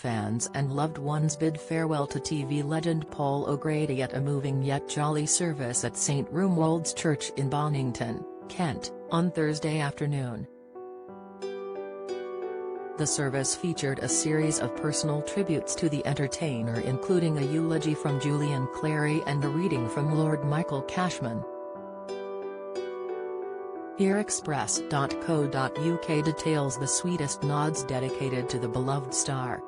fans and loved ones bid farewell to TV legend Paul O'Grady at a moving yet jolly service at St Romuald's Church in Bonington, Kent, on Thursday afternoon. The service featured a series of personal tributes to the entertainer, including a eulogy from Julian Clary and a reading from Lord Michael Cashman. HereExpress.co.uk details the sweetest nods dedicated to the beloved star.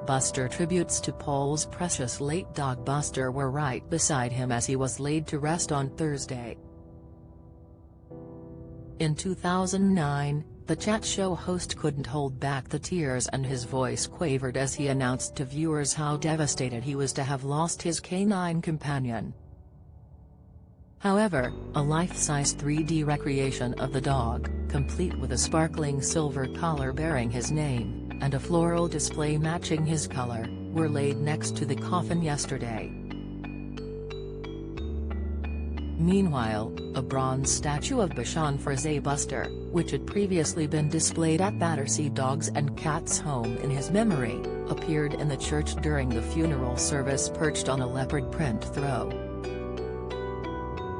Buster tributes to Paul's precious late dog Buster were right beside him as he was laid to rest on Thursday. In 2009, the chat show host couldn't hold back the tears and his voice quavered as he announced to viewers how devastated he was to have lost his canine companion. However, a life-size 3D recreation of the dog, complete with a sparkling silver collar bearing his name, and a floral display matching his color, were laid next to the coffin yesterday. Meanwhile, a bronze statue of Bashan Frazee Buster, which had previously been displayed at Battersea Dogs and Cats Home in his memory, appeared in the church during the funeral service perched on a leopard print throw.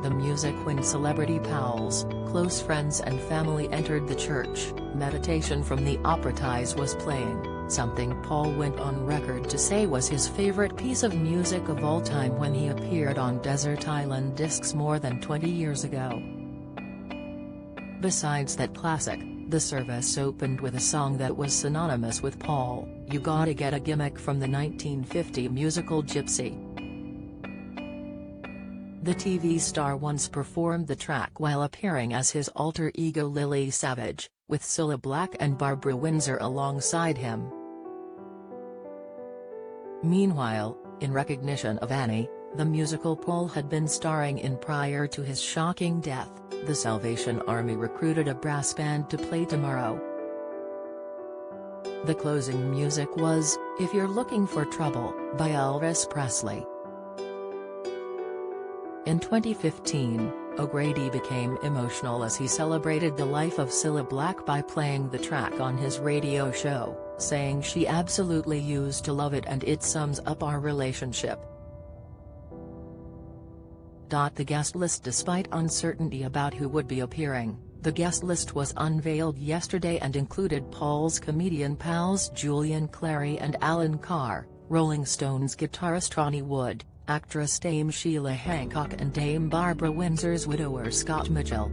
The music when celebrity pals, close friends and family entered the church, meditation from the opera ties was playing, something Paul went on record to say was his favorite piece of music of all time when he appeared on Desert Island Discs more than 20 years ago. Besides that classic, the service opened with a song that was synonymous with Paul, You Gotta Get a Gimmick from the 1950 musical Gypsy. The TV star once performed the track while appearing as his alter ego Lily Savage, with Cilla Black and Barbara Windsor alongside him. Meanwhile, in recognition of Annie, the musical Paul had been starring in prior to his shocking death, the Salvation Army recruited a brass band to play tomorrow. The closing music was, If You're Looking for Trouble, by Elvis Presley. In 2015, O'Grady became emotional as he celebrated the life of Cilla Black by playing the track on his radio show, saying she absolutely used to love it and it sums up our relationship. The guest list. Despite uncertainty about who would be appearing, the guest list was unveiled yesterday and included Paul's comedian pals Julian Clary and Alan Carr, Rolling Stones guitarist Ronnie Wood, actress Dame Sheila Hancock and Dame Barbara Windsor's widower Scott Mitchell.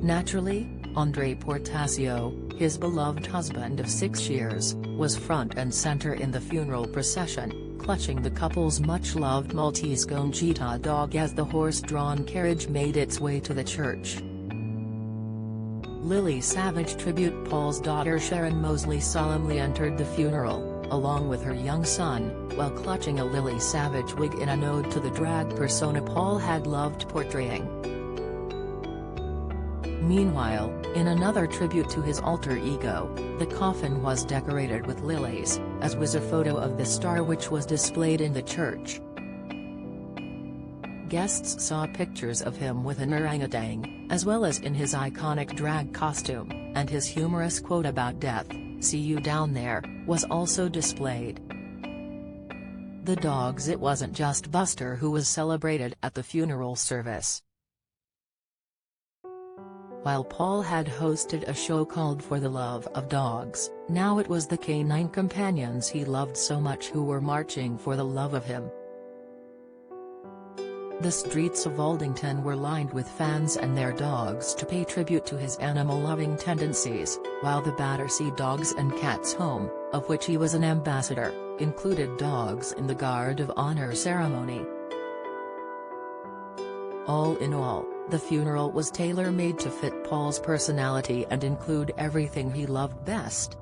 Naturally, Andre Portasio, his beloved husband of 6 years, was front and center in the funeral procession, clutching the couple's much-loved Maltese Conchita dog as the horse-drawn carriage made its way to the church. Lily Savage tribute Paul's daughter Sharon Mosley solemnly entered the funeral, along with her young son, while clutching a Lily Savage wig in an ode to the drag persona Paul had loved portraying. Meanwhile, in another tribute to his alter ego, the coffin was decorated with lilies, as was a photo of the star which was displayed in the church. Guests saw pictures of him with an orangutan, as well as in his iconic drag costume, and his humorous quote about death, "See you down there," was also displayed. The dogs. It wasn't just Buster who was celebrated at the funeral service. While Paul had hosted a show called For the Love of Dogs, now it was the canine companions he loved so much who were marching for the love of him. The streets of Aldington were lined with fans and their dogs to pay tribute to his animal-loving tendencies, while the Battersea Dogs and Cats Home, of which he was an ambassador, included dogs in the Guard of Honor ceremony. All in all, the funeral was tailor-made to fit Paul's personality and include everything he loved best: